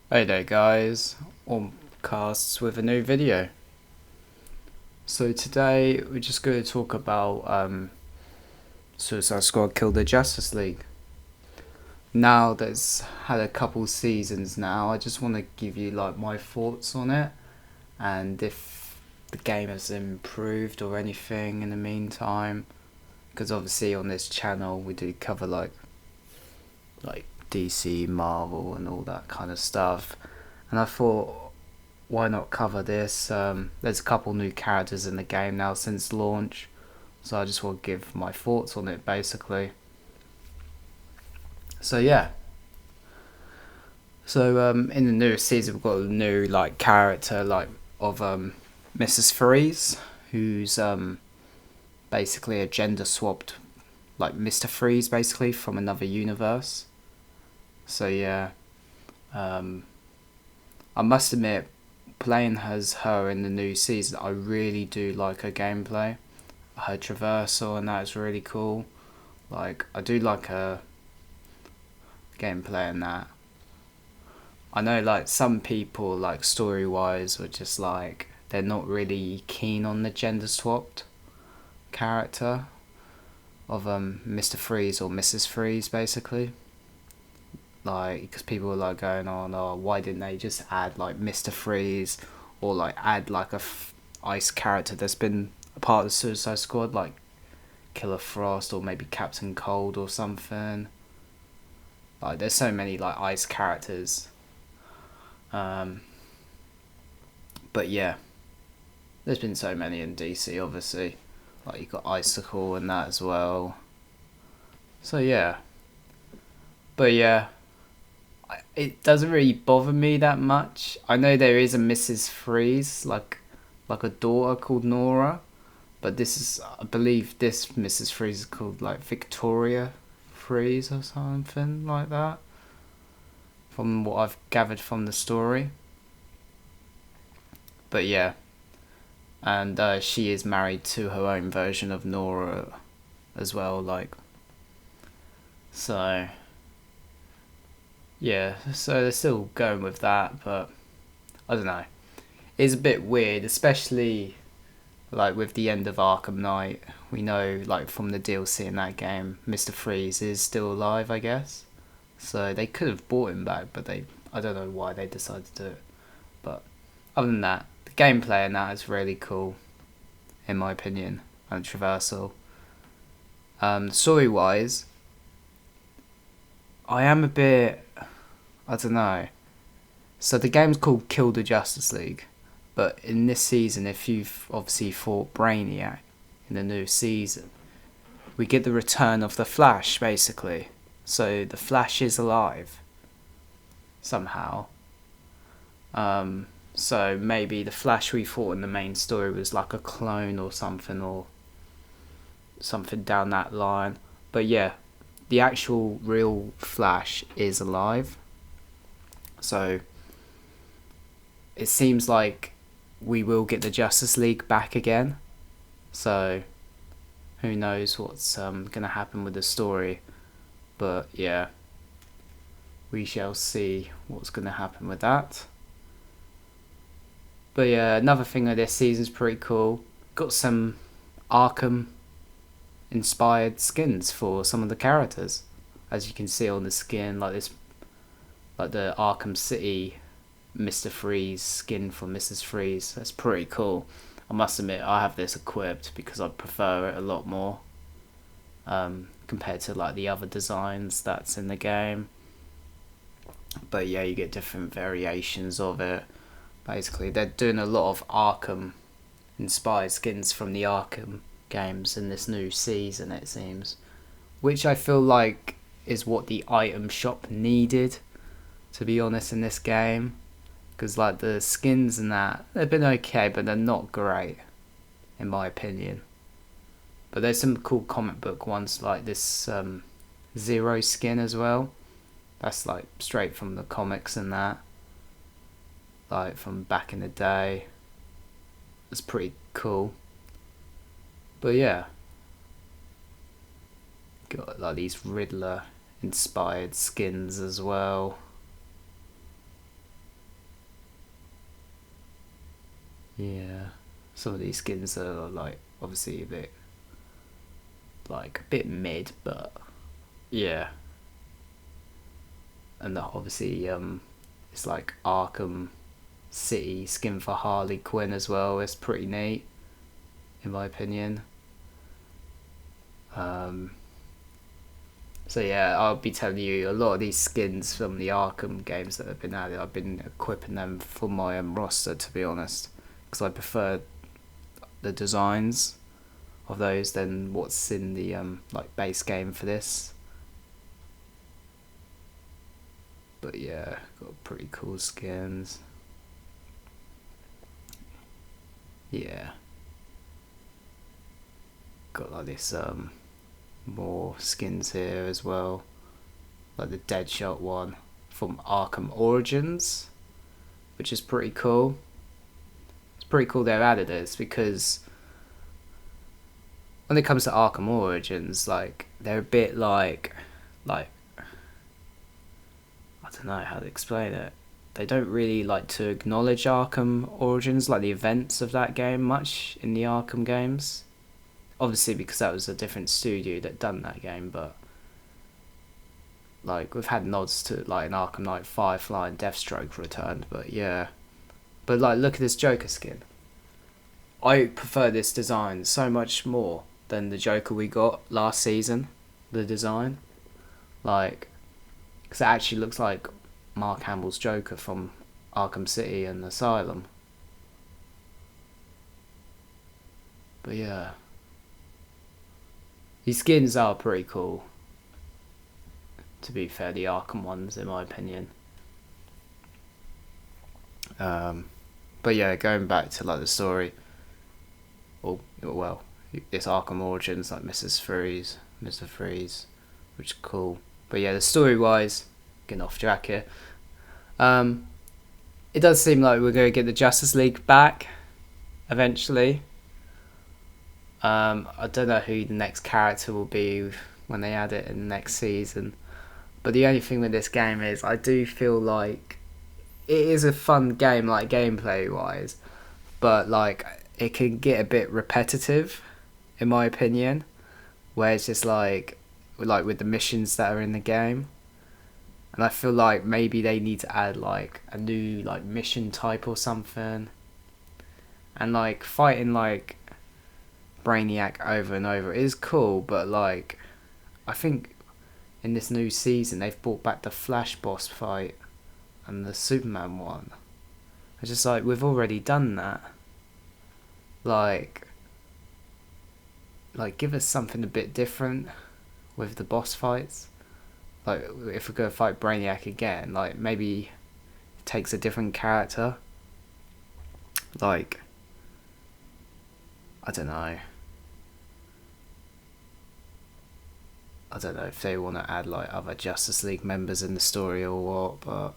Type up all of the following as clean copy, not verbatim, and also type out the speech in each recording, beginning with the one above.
Hey there guys, Ormcasts with a new video. So today we're just going to talk about Suicide Squad Kill the Justice League. Now that's had a couple seasons now, I just want to give you like my thoughts on it and if the game has improved or anything in the meantime. Because obviously on this channel we do cover like DC, Marvel and all that kind of stuff. And I thought, why not cover this? There's a couple new characters in the game now since launch, so I just want to give my thoughts on it basically. So yeah. So in the newest season we've got a new like character like of Mrs. Freeze, who's basically a gender swapped like Mr. Freeze basically from another universe. So yeah. I must admit, playing as her in the new season, I really do like her gameplay. Her traversal and that is really cool. Like, I do like her gameplay and that. I know, like, some people, like, story-wise, were just like, they're not really keen on the gender swapped character of Mr. Freeze or Mrs. Freeze, basically. Like, because people were like going on, oh, why didn't they just add like Mr. Freeze or like add like ice character that's been a part of the Suicide Squad, like Killer Frost or maybe Captain Cold or something. Like, there's so many like ice characters. Um, but yeah, there's been so many in DC, obviously. Like, you got Icicle and that as well. So yeah, but yeah, it doesn't really bother me that much. I know there is a Mrs. Freeze, like a daughter called Nora, but this is, I believe this Mrs. Freeze is called like Victoria Freeze or something like that, from what I've gathered from the story. But yeah, and she is married to her own version of Nora as well, like, so yeah, so they're still going with that, but I don't know. It's a bit weird, especially like with the end of Arkham Knight. We know, like, from the DLC in that game, Mr. Freeze is still alive, I guess. So they could have brought him back, but I don't know why they decided to do it. But other than that, the gameplay in that is really cool, in my opinion, and traversal. Story wise, I am a bit, I don't know. So the game's called Kill the Justice League, but in this season, if you've obviously fought Brainiac in the new season, we get the return of the Flash, basically. So the Flash is alive somehow. So maybe the Flash we fought in the main story was like a clone or something down that line. But yeah, the actual real Flash is alive. So it seems like we will get the Justice League back again. So who knows what's gonna happen with the story. But yeah, we shall see what's gonna happen with that. But yeah, another thing of this season's pretty cool. Got some Arkham inspired skins for some of the characters. As you can see on the skin, like this, like the Arkham City Mr. Freeze skin for Mrs. Freeze. That's pretty cool. I must admit, I have this equipped because I prefer it a lot more compared to like the other designs that's in the game. But yeah, you get different variations of it. Basically, they're doing a lot of Arkham inspired skins from the Arkham games in this new season, it seems. Which I feel like is what the item shop needed, to be honest, in this game. Because like the skins and that, they've been okay, but they're not great, in my opinion. But there's some cool comic book ones, like this Zero skin as well. That's like straight from the comics and that, like from back in the day. It's pretty cool. But yeah, got like these Riddler inspired skins as well. Yeah, some of these skins are like obviously a bit mid, but yeah, and obviously it's like Arkham City skin for Harley Quinn as well. It's pretty neat, in my opinion. Um, so yeah, I'll be telling you a lot of these skins from the Arkham games that have been added. I've been equipping them for my roster, to be honest, because I prefer the designs of those than what's in the like base game for this. But yeah, got pretty cool skins. Yeah, got like this more skins here as well, like the Deadshot one from Arkham Origins, which is pretty cool. It's pretty cool they've added this because when it comes to Arkham Origins, like they're a bit like I don't know how to explain it. They don't really like to acknowledge Arkham Origins, like the events of that game, much in the Arkham games. Obviously, because that was a different studio that done that game, but like we've had nods to like an Arkham Knight Firefly and Deathstroke returned, but yeah. But like, look at this Joker skin. I prefer this design so much more than the Joker we got last season. The design, like, because it actually looks like Mark Hamill's Joker from Arkham City and Asylum. But yeah, these skins are pretty cool. To be fair, the Arkham ones, in my opinion. But yeah, going back to like the story. Well, it's Arkham Origins, like Mr. Freeze, which is cool. But yeah, the story wise, getting off track here. It does seem like we're going to get the Justice League back eventually. I don't know who the next character will be when they add it in the next season. But the only thing with this game is I do feel like it is a fun game, like gameplay wise, but like it can get a bit repetitive, in my opinion, where it's just like with the missions that are in the game. And I feel like maybe they need to add like a new like mission type or something. And like fighting like Brainiac over and over is cool, but like I think in this new season they've brought back the Flash boss fight and the Superman one. It's just like we've already done that. Like give us something a bit different with the boss fights. Like if we're gonna fight Brainiac again, like maybe it takes a different character. Like I don't know. I don't know if they want to add like other Justice League members in the story or what, but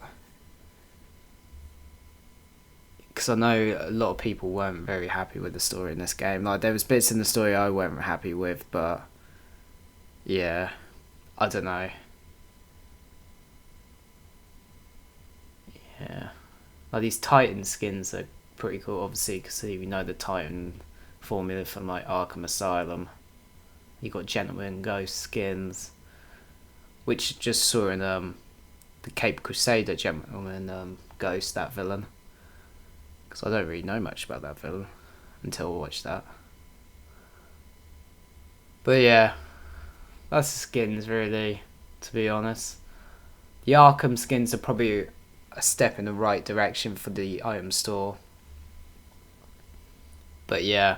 because I know a lot of people weren't very happy with the story in this game. Like there was bits in the story I weren't happy with, but yeah, I don't know. Yeah, like these Titan skins are pretty cool, obviously, because we know the Titan formula from like Arkham Asylum. You got Gentleman Ghost skins, which just saw in the Cape Crusader Gentleman Ghost, that villain. Because I don't really know much about that villain until I watched that. But yeah, that's the skins really, to be honest. The Arkham skins are probably a step in the right direction for the item store. But yeah,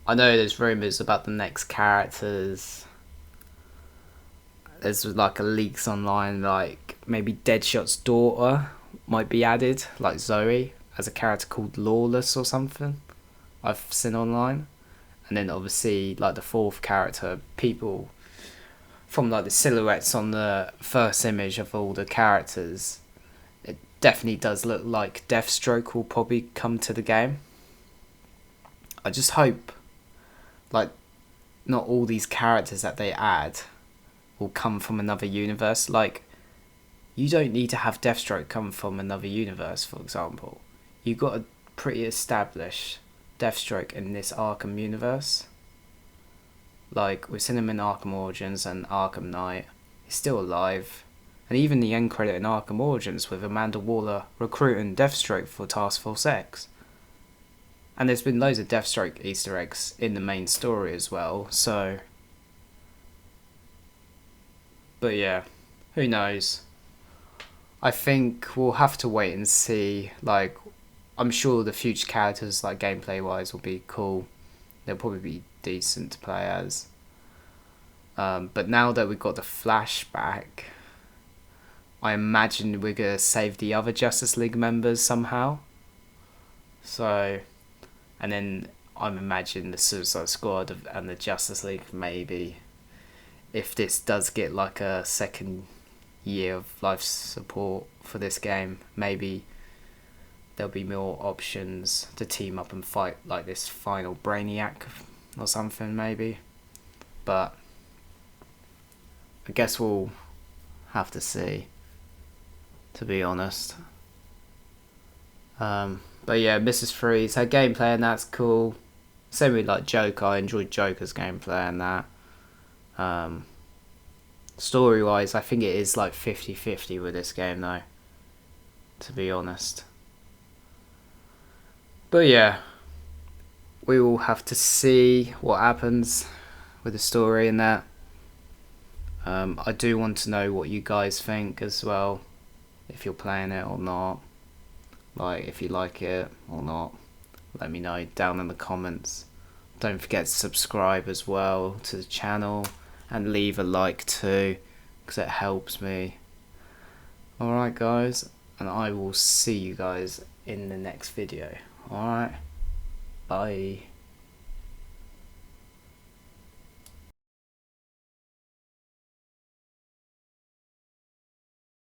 I know there's rumours about the next characters. There's like a leaks online, like maybe Deadshot's daughter might be added, like Zoe, as a character called Lawless or something. I've seen online. And then obviously like the fourth character, people from like the silhouettes on the first image of all the characters, it definitely does look like Deathstroke will probably come to the game. I just hope like not all these characters that they add will come from another universe. Like you don't need to have Deathstroke come from another universe, for example. You've got to pretty established Deathstroke in this Arkham universe. Like, we've seen him in Arkham Origins and Arkham Knight. He's still alive. And even the end credit in Arkham Origins with Amanda Waller recruiting Deathstroke for Task Force X. And there's been loads of Deathstroke Easter eggs in the main story as well, so... But yeah, who knows? I think we'll have to wait and see. Like, I'm sure the future characters, like gameplay-wise, will be cool. They'll probably be decent to play as. But now that we've got the flashback, I imagine we're going to save the other Justice League members somehow. So, and then I'm imagining the Suicide Squad and the Justice League maybe, if this does get like a second year of life support for this game, maybe there'll be more options to team up and fight like this final Brainiac or something maybe. But I guess we'll have to see, to be honest. But yeah, Mrs. Freeze, her gameplay and that's cool. Same with like Joker, I enjoyed Joker's gameplay and that. Story wise, I think it is like 50-50 with this game though, to be honest. But yeah, we will have to see what happens with the story and that. I do want to know what you guys think as well, if you're playing it or not. Like, if you like it or not, let me know down in the comments. Don't forget to subscribe as well to the channel and leave a like too, because it helps me. Alright guys, and I will see you guys in the next video. Alright, bye.